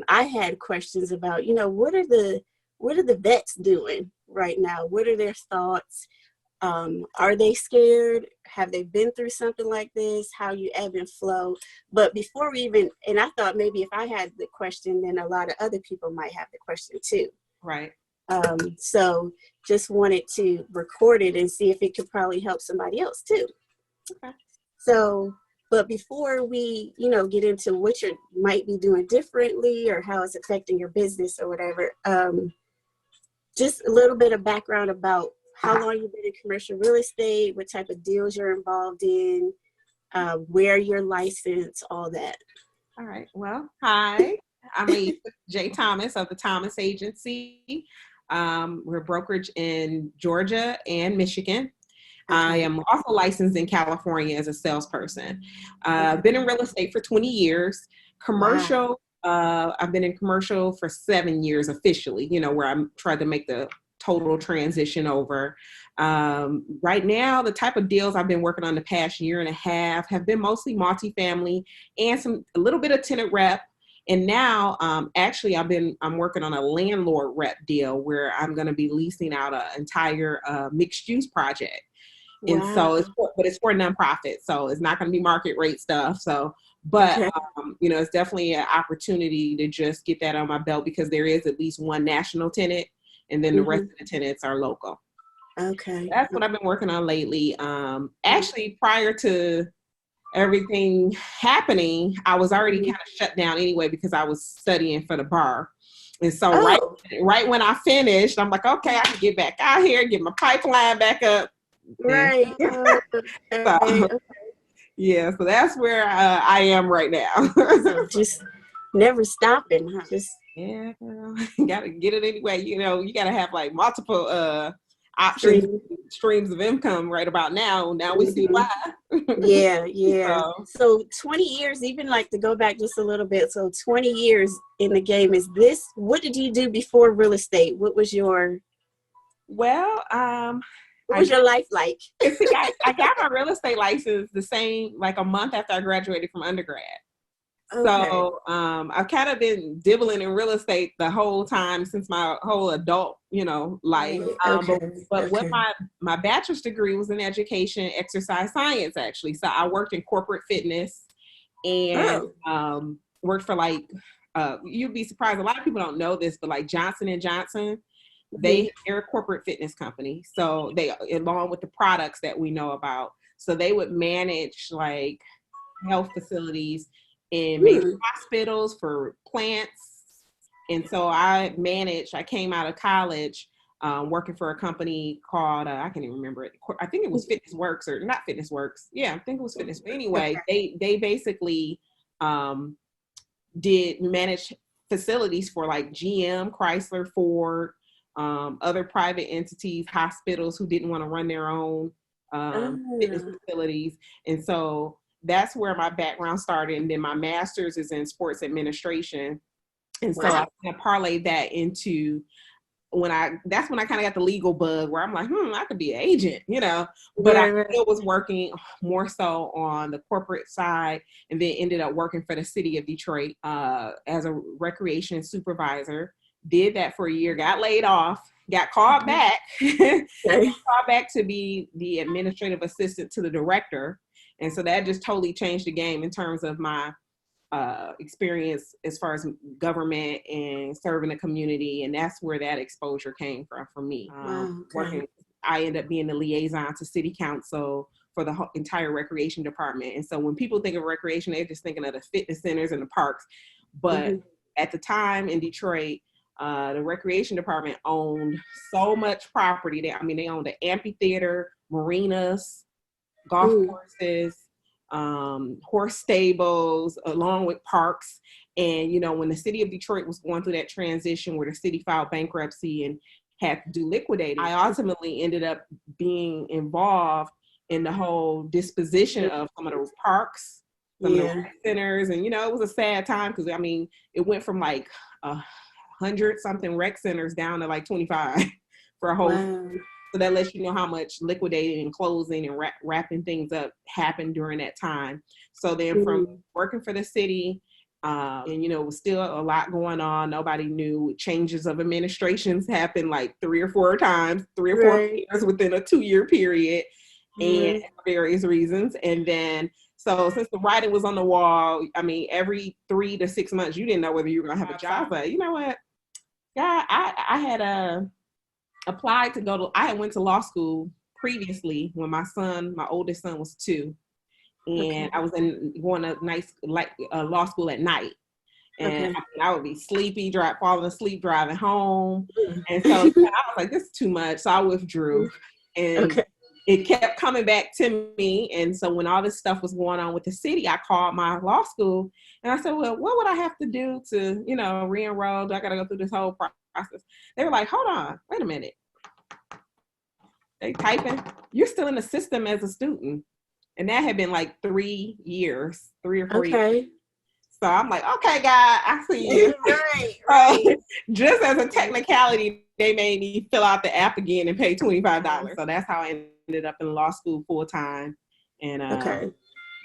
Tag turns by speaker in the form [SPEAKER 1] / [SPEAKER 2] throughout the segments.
[SPEAKER 1] I had questions about, what are the vets doing right now? What are their thoughts? Are they scared? Have they been through something like this? How you ebb and flow? But before we even, and I thought maybe if I had the question, then a lot of other people might have the question too.
[SPEAKER 2] Right.
[SPEAKER 1] So just wanted to record it and see if it could probably help somebody else too.
[SPEAKER 2] Okay.
[SPEAKER 1] So, but before we, get into what you might be doing differently or how it's affecting your business or whatever, just a little bit of background about how long you've been in commercial real estate, what type of deals you're involved in, where you're licensed, all that.
[SPEAKER 2] All right. Well, hi. I'm Aisha J. Thomas of the Thomas Agency. We're brokerage in Georgia and Michigan. Okay. I am also licensed in California as a salesperson. I've been in real estate for 20 years. Commercial, wow. I've been in commercial for 7 years officially, where I'm trying to make the total transition over. Right now, the type of deals I've been working on the past year and a half have been mostly multifamily and a little bit of tenant rep. And now, actually, I'm working on a landlord rep deal where I'm going to be leasing out an entire mixed use project. Wow. And so it's for a nonprofit, so it's not going to be market rate stuff. So, but okay. It's definitely an opportunity to just get that on my belt because there is at least one national tenant, and then the rest of the tenants are local.
[SPEAKER 1] Okay,
[SPEAKER 2] that's what I've been working on lately. Actually, prior to everything happening, I was already kind of shut down anyway because I was studying for the bar. And so right when I finished, I'm like, okay, I can get back out here, get my pipeline back up.
[SPEAKER 1] Right.
[SPEAKER 2] Yeah, so that's where I am right now.
[SPEAKER 1] So just never stopping, huh?
[SPEAKER 2] Yeah, gotta get it anyway. You gotta have like multiple options, streams of income right about now. Now we see why.
[SPEAKER 1] Yeah. So 20 years, even like to go back just a little bit. So 20 years in the game. What did you do before real estate? What was your...
[SPEAKER 2] Well,
[SPEAKER 1] what was your life like?
[SPEAKER 2] See, I got my real estate license the same, like a month after I graduated from undergrad. Okay. So I've kind of been dibbling in real estate the whole time since my whole adult, life. But what my bachelor's degree was in education, exercise science, actually. So I worked in corporate fitness and worked for you'd be surprised. A lot of people don't know this, but like Johnson & Johnson, they're a corporate fitness company. So they, along with the products that we know about, so they would manage like health facilities in major hospitals for plants. And so I came out of college working for a company called, I can't even remember it. I think it was Fitness Works or not Fitness Works. Yeah, I think it was Fitness. But anyway, they basically did manage facilities for like GM, Chrysler, Ford, other private entities, hospitals who didn't want to run their own fitness facilities. And so that's where my background started. And then my master's is in sports administration. And so I kind of parlayed that into that's when I kind of got the legal bug where I'm like, I could be an agent, but I still was working more so on the corporate side and then ended up working for the city of Detroit as a recreation supervisor. Did that for a year, got laid off, got called back, called back to be the administrative assistant to the director. And so that just totally changed the game in terms of my experience as far as government and serving the community. And that's where that exposure came from for me. I ended up being the liaison to city council for the whole entire recreation department. And so when people think of recreation, they're just thinking of the fitness centers and the parks. But at the time in Detroit, the recreation department owned so much property. They owned the amphitheater, marinas, golf courses, horse stables, along with parks. And, when the city of Detroit was going through that transition where the city filed bankruptcy and had to do liquidating, I ultimately ended up being involved in the whole disposition of some of those parks, some of the rec centers. And, it was a sad time because, it went from like 100 something rec centers down to like 25 for a whole. So that lets you know how much liquidating and closing and wrapping things up happened during that time. So then from working for the city And, you know, it was still a lot going on. Nobody knew. Changes of administrations happened like 3 or 4 times, 3 or 4 years within a 2-year period, and for various reasons. And then, so since the writing was on the wall, I mean, every 3 to 6 months, you didn't know whether you were going to have a job. But you know what? Yeah, I had applied to go to, I had went to law school previously when my oldest son was 2. And I was going to law school at night. And I would be sleepy, falling asleep driving home. And so I was like, this is too much. So I withdrew. And it kept coming back to me. And so when all this stuff was going on with the city, I called my law school and I said, well, what would I have to do to, you know, re-enroll? Do I got to go through this whole process? They were like, hold on, wait a minute. They typing, you're still in the system as a student. And that had been like 3 years, 3 or 4 years. So I'm like, okay, God, I see you. Right. Just as a technicality, they made me fill out the app again and pay $25. So that's how I ended up in law school full time. And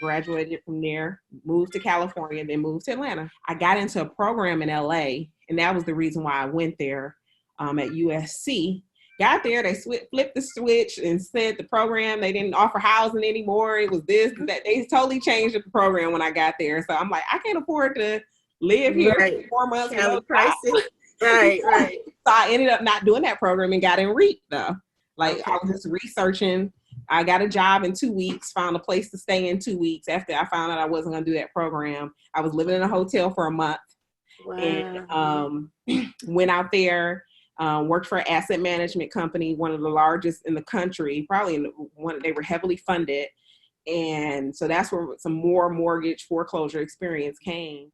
[SPEAKER 2] graduated from there, moved to California, then moved to Atlanta. I got into a program in LA, and that was the reason why I went there at USC. Got there, they flipped the switch and said the program, they didn't offer housing anymore. It was this, that. They totally changed the program when I got there. So I'm like, I can't afford to live here for 4 months. Right. So I ended up not doing that program and got in REAP though. Like I was just researching. I got a job in 2 weeks, found a place to stay in 2 weeks after I found out I wasn't going to do that program. I was living in a hotel for a month. And went out there. Worked for an asset management company, one of the largest in the country, they were heavily funded. And so that's where some more mortgage foreclosure experience came.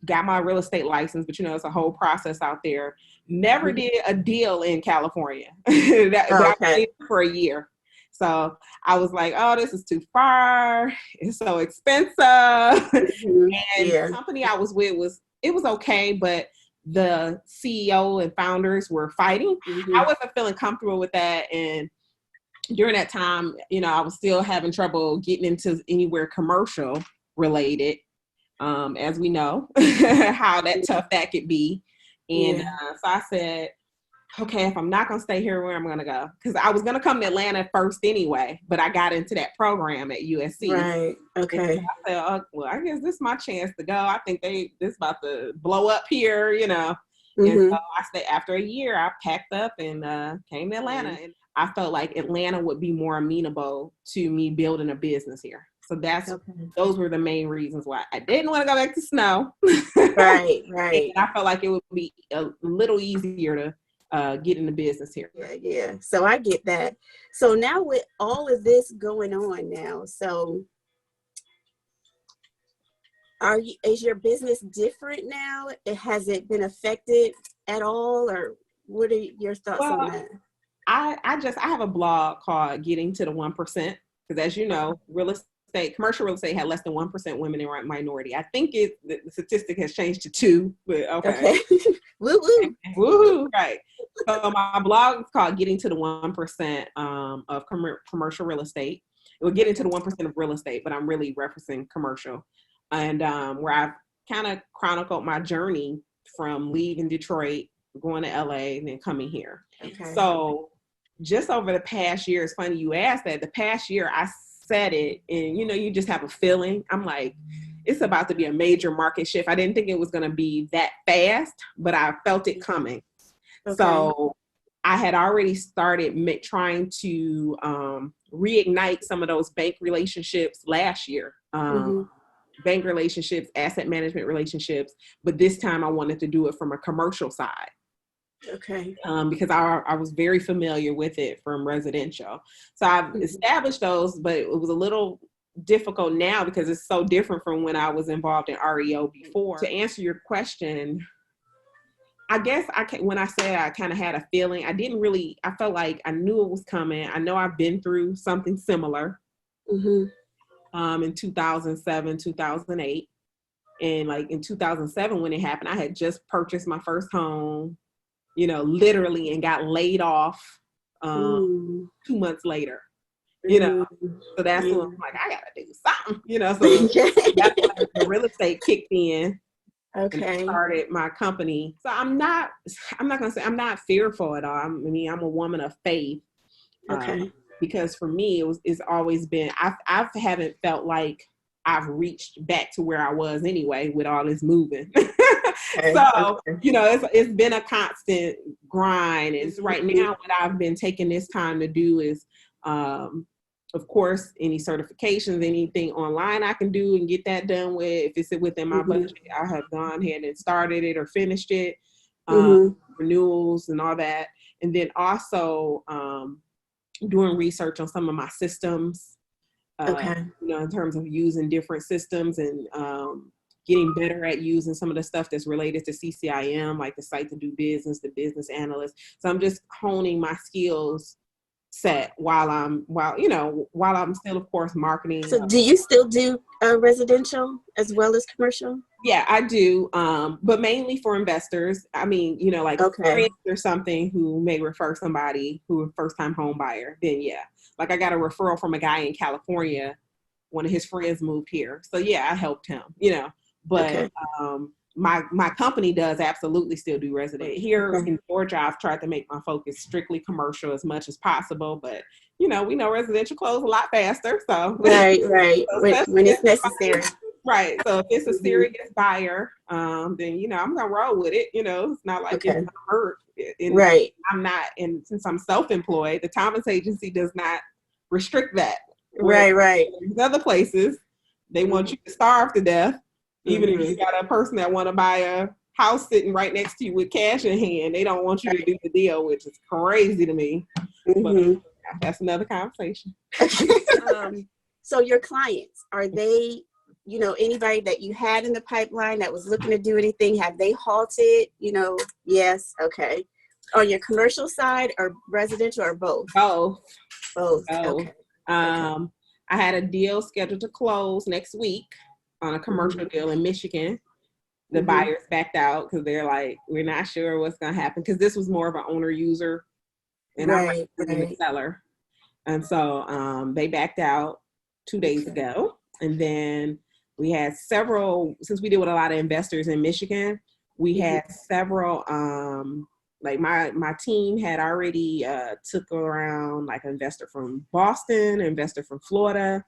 [SPEAKER 2] Got my real estate license, but you know, it's a whole process out there. Never did a deal in California. I did for a year. So I was like, oh, this is too far. It's so expensive. And the company I was with it was okay, but the CEO and founders were fighting. I wasn't feeling comfortable with that. And during that time, you know, I was still having trouble getting into anywhere commercial related, as we know, how tough that could be. And so I said, okay, if I'm not going to stay here, where am I going to go? Because I was going to come to Atlanta first anyway, but I got into that program at USC. Right. Okay. So I said, oh, well, I guess this is my chance to go. I think this about to blow up here, you know. And so I stayed. After a year, I packed up and came to Atlanta. And I felt like Atlanta would be more amenable to me building a business here. So those were the main reasons why I didn't want to go back to snow. Right. And I felt like it would be a little easier to get into business here.
[SPEAKER 1] Yeah. So I get that. So now with all of this going on now, so is your business different now? Has it been affected at all, or what are your thoughts on that?
[SPEAKER 2] I have a blog called Getting to the 1%, because as you know, commercial real estate had less than 1% women in minority. I think the statistic has changed to 2, but okay. Woo-hoo. Woo-hoo, right. So my blog is called Getting to the 1% of commercial real estate. It would get into the 1% of real estate, but I'm really referencing commercial. And where I've kind of chronicled my journey from leaving Detroit, going to LA, and then coming here. Okay. So just over the past year, it's funny you asked that. The past year, I said it, and you know, you just have a feeling. I'm like, it's about to be a major market shift. I didn't think it was going to be that fast, but I felt it coming. Okay. So I had already started trying to reignite some of those bank relationships last year. Bank relationships, asset management relationships, but this time I wanted to do it from a commercial side. Okay. Because I was very familiar with it from residential. So I've established those, but it was a little difficult now because it's so different from when I was involved in REO before. To answer your question, I guess when I said I kind of had a feeling, I felt like I knew it was coming. I know I've been through something similar in 2007, 2008. And like in 2007, when it happened, I had just purchased my first home, you know, literally, and got laid off 2 months later, you know. So that's when I'm like, I gotta do something, you know. So that's when the real estate kicked in. and I
[SPEAKER 1] Okay.
[SPEAKER 2] started my company. So I'm not gonna say I'm not fearful at all. I mean, I'm a woman of faith.
[SPEAKER 1] Okay.
[SPEAKER 2] Because for me, it's always been, I haven't felt like I've reached back to where I was anyway with all this moving.
[SPEAKER 1] Okay.
[SPEAKER 2] So,
[SPEAKER 1] Okay.
[SPEAKER 2] it's been a constant grind. It's right now what I've been taking this time to do is, of course, any certifications, anything online I can do and get that done with. If it's within my budget, I have gone ahead and started it or finished it, renewals and all that. And then also, doing research on some of my systems,
[SPEAKER 1] Okay.
[SPEAKER 2] in terms of using different systems and getting better at using some of the stuff that's related to CCIM, like the site to do business, the business analyst. So I'm just honing my skills set while I'm still, of course, marketing.
[SPEAKER 1] So do you still do residential as well as commercial?
[SPEAKER 2] Yeah, I do, but mainly for investors. I mean, like
[SPEAKER 1] Okay.
[SPEAKER 2] friends or something who may refer somebody who a first-time home buyer, then yeah. Like I got a referral from a guy in California. One of his friends moved here. So yeah, I helped him, But
[SPEAKER 1] Okay.
[SPEAKER 2] my company does absolutely still do resident. Here
[SPEAKER 1] Okay.
[SPEAKER 2] in Georgia, I've tried to make my focus strictly commercial as much as possible, but we know residential close a lot faster. So
[SPEAKER 1] Right.
[SPEAKER 2] so
[SPEAKER 1] When it's necessary.
[SPEAKER 2] right. So if it's a serious buyer, then I'm gonna roll with it. It's not like it's
[SPEAKER 1] Okay.
[SPEAKER 2] gonna hurt. And
[SPEAKER 1] Right.
[SPEAKER 2] I'm not, and since I'm self-employed, the Thomas Agency does not restrict that. Where
[SPEAKER 1] Right.
[SPEAKER 2] in other places, they want you to starve to death, even if you got a person that want to buy a house sitting right next to you with cash in hand. They don't want you to do the deal, which is crazy to me. But that's another conversation.
[SPEAKER 1] So your clients, are they, anybody that you had in the pipeline that was looking to do anything? Have they halted? Yes. Okay. On your commercial side or residential or both?
[SPEAKER 2] Both.
[SPEAKER 1] Okay.
[SPEAKER 2] I had a deal scheduled to close next week on a commercial deal in Michigan. The buyers backed out because they're like, we're not sure what's going to happen, because this was more of an owner user and I'm a seller. And so they backed out 2 days ago. And then we had several, since we deal with a lot of investors in Michigan, we had several, like my team had already took around like an investor from Boston, an investor from Florida.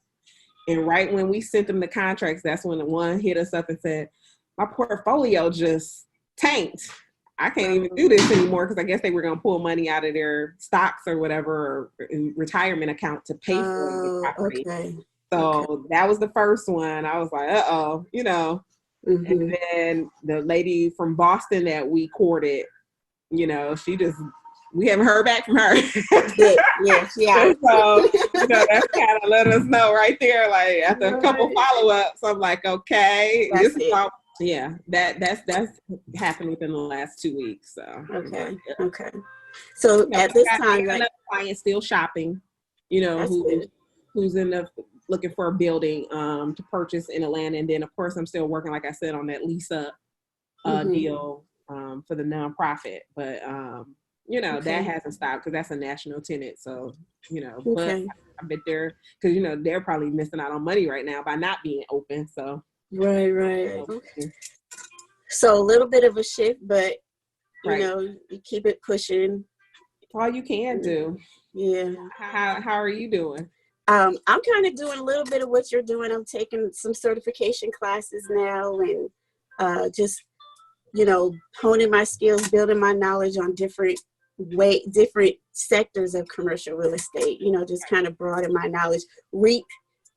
[SPEAKER 2] And right when we sent them the contracts, that's when the one hit us up and said, my portfolio just tanked. I can't even do this anymore, because I guess they were going to pull money out of their stocks or whatever, or retirement account to pay for the property.
[SPEAKER 1] Okay.
[SPEAKER 2] So that was the first one. I was like, uh-oh, And then the lady from Boston that we courted, we haven't heard back from her.
[SPEAKER 1] Yeah.
[SPEAKER 2] So, that's kind of let us know right there, like after a couple follow-ups, I'm like, okay,
[SPEAKER 1] that's
[SPEAKER 2] this is all, that's happened within the last 2 weeks. So
[SPEAKER 1] okay. So at this time, like,
[SPEAKER 2] client still shopping, who's in the looking for a building to purchase in Atlanta, and then of course I'm still working, like I said, on that lease up deal for the nonprofit, but that hasn't stopped because that's a national tenant. So but I bet because they're probably missing out on money right now by not being open. So
[SPEAKER 1] right. So a little bit of a shift, but you keep it pushing.
[SPEAKER 2] All you can do.
[SPEAKER 1] Yeah.
[SPEAKER 2] How are you doing?
[SPEAKER 1] I'm kind of doing a little bit of what you're doing. I'm taking some certification classes now, and just honing my skills, building my knowledge on different sectors of commercial real estate. Just kind of broaden my knowledge. REAP,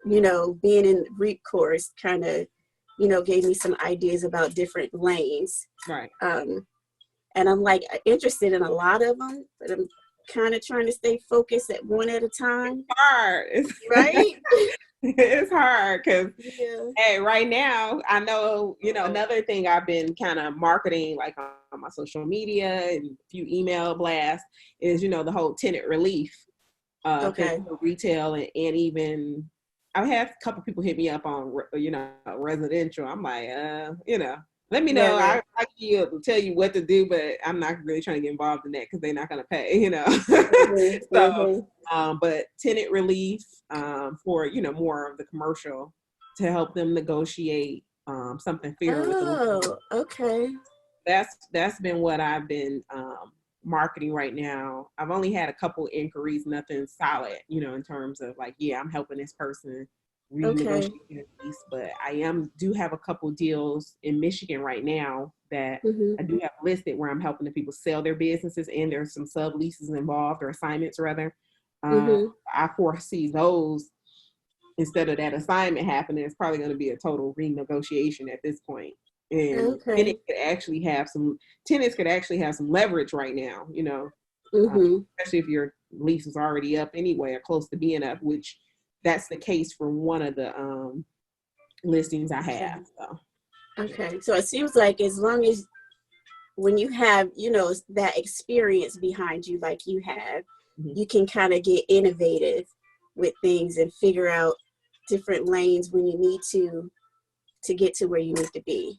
[SPEAKER 1] being in REAP course kind of gave me some ideas about different lanes.
[SPEAKER 2] Right.
[SPEAKER 1] And I'm like interested in a lot of them, but I'm kind of trying to stay focused at one at a time.
[SPEAKER 2] It's hard.
[SPEAKER 1] Right?
[SPEAKER 2] It's hard because, hey, right now, I know, another thing I've been kind of marketing, like on my social media and a few email blasts, is, the whole tenant relief thing for retail. And even I've had a couple people hit me up on, residential. I'm like, let me know. I can tell you what to do, but I'm not really trying to get involved in that because they're not going to pay, So, but tenant relief for, more of the commercial, to help them negotiate something fair with them.
[SPEAKER 1] Oh, okay.
[SPEAKER 2] That's been what I've been marketing right now. I've only had a couple inquiries, nothing solid, in terms of like, yeah, I'm helping this person renegotiate their lease, but do have a couple deals in Michigan right now that I do have listed where I'm helping the people sell their businesses, and there's some sub leases involved, or assignments rather. I foresee those, instead of that assignment happening, it's probably going to be a total renegotiation at this point. And tenants could actually have some leverage right now, especially if your lease is already up anyway or close to being up, which that's the case for one of the listings I have.
[SPEAKER 1] So it seems like as long as when you have, that experience behind you, like you have, you can kind of get innovative with things and figure out different lanes when you need to get to where you need to be.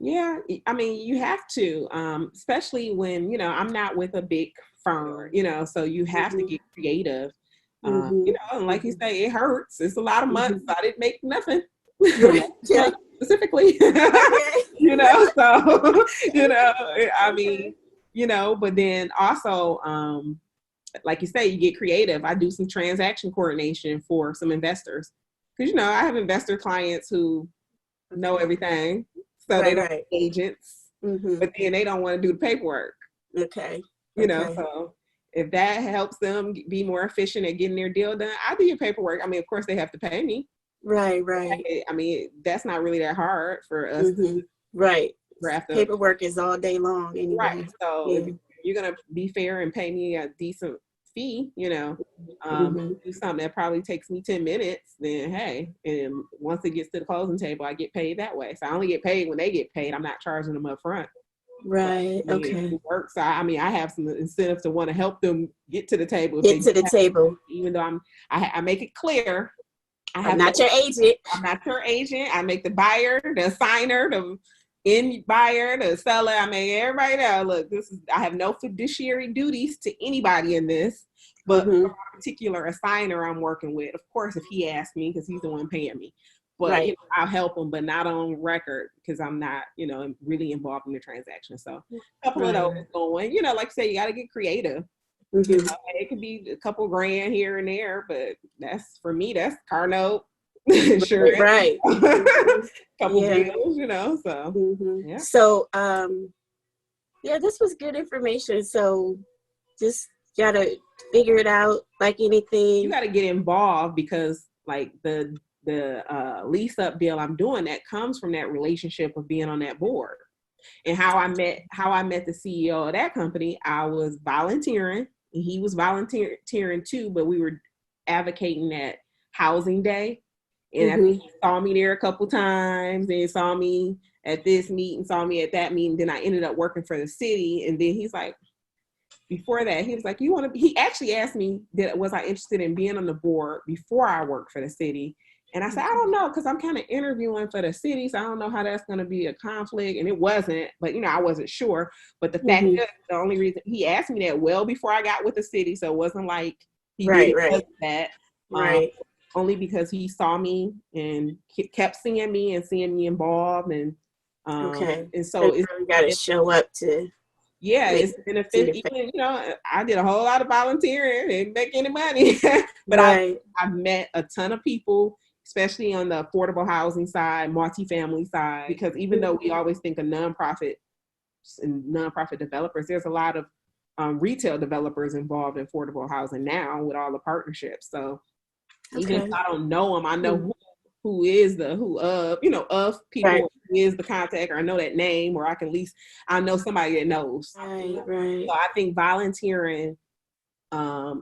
[SPEAKER 2] Yeah, I mean, you have to, especially when, I'm not with a big firm, so you have to get creative. And like you say, it hurts. It's a lot of months. I didn't make nothing. Specifically, so, I mean, but then also, like you say, you get creative. I do some transaction coordination for some investors because, I have investor clients who know everything. So they don't have agents, but then they don't want to do the paperwork. So if that helps them be more efficient at getting their deal done, I do your paperwork. I mean, of course, they have to pay me.
[SPEAKER 1] Right.
[SPEAKER 2] I mean, that's not really that hard for us.
[SPEAKER 1] Right. Paperwork is all day long anyway.
[SPEAKER 2] Right. So if you're going to be fair and pay me a decent fee, do something that probably takes me 10 minutes, then hey, and once it gets to the closing table, I get paid that way. So I only get paid when they get paid. I'm not charging them up front.
[SPEAKER 1] Right.
[SPEAKER 2] So, it works. I have some incentive to want to help them get to the table. Even though I make it clear.
[SPEAKER 1] I'm not your agent.
[SPEAKER 2] I'm not your agent. I make the buyer, the assigner, the end buyer, the seller. I make everybody know, look, I have no fiduciary duties to anybody in this, but for a particular assigner I'm working with, of course, if he asks me, because he's the one paying me, but I'll help him, but not on record because I'm not, really involved in the transaction. So a couple of those going, like I say, you got to get creative. It could be a couple grand here and there, but that's car note, insurance,
[SPEAKER 1] right?
[SPEAKER 2] Couple bills, so yeah.
[SPEAKER 1] So this was good information. So just gotta figure it out, like anything.
[SPEAKER 2] You gotta get involved because like the lease up deal I'm doing, that comes from that relationship of being on that board. And how I met the CEO of that company, I was volunteering. And he was volunteering too, but we were advocating that housing day. And I think he saw me there a couple times, and he saw me at this meeting, saw me at that meeting. Then I ended up working for the city. And then he's like, before that, he was like, he actually asked me, was I interested in being on the board before I worked for the city? And I said, I don't know, because I'm kind of interviewing for the city, so I don't know how that's going to be a conflict. And it wasn't, but, I wasn't sure. But the fact is, the only reason he asked me that well before I got with the city, so it wasn't like he did that. Only because he saw me and kept seeing me involved. And and so
[SPEAKER 1] you got to show up to.
[SPEAKER 2] Yeah, it's benefit. Even, I did a whole lot of volunteering, didn't make any money, but I've met a ton of people, especially on the affordable housing side, multifamily side, because even though we always think of nonprofit developers, there's a lot of retail developers involved in affordable housing now with all the partnerships. So even if I don't know them, I know who is of people who is the contact, or I know that name, or I know somebody that knows.
[SPEAKER 1] Right.
[SPEAKER 2] So I think volunteering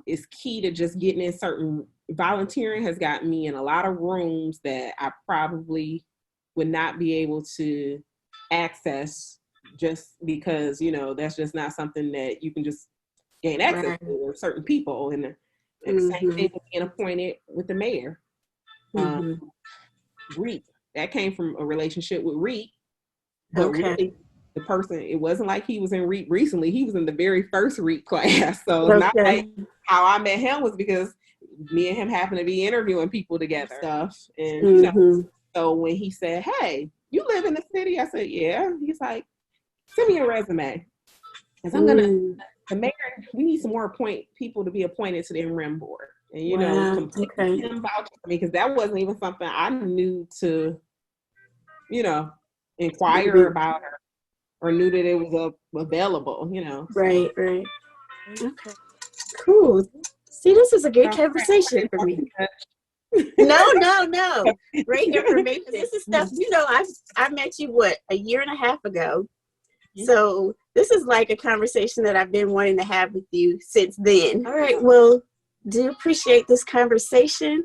[SPEAKER 2] is key to just getting in volunteering has gotten me in a lot of rooms that I probably would not be able to access just because, that's just not something that you can just gain access to, or certain people. And the same thing with being appointed with the mayor. REAP, that came from a relationship with REAP, but really the person, it wasn't like he was in REAP recently. He was in the very first REAP class. So it's not like how I met him was because me and him happened to be interviewing people together stuff. And so when he said, hey, you live in the city? I said, yeah. He's like, send me your resume. Because I'm going to, the mayor, we need some more people to be appointed to the RIM board. And, you know, completely him vouching for me, because that wasn't even something I knew to, you know, inquire about or knew that it was available, you know.
[SPEAKER 1] Right. Okay. Cool. See, this is a good conversation for me. No. Great information. This is stuff, you know, I met you, a year and a half ago. So this is like a conversation that I've been wanting to have with you since then. All right. Well, do appreciate this conversation.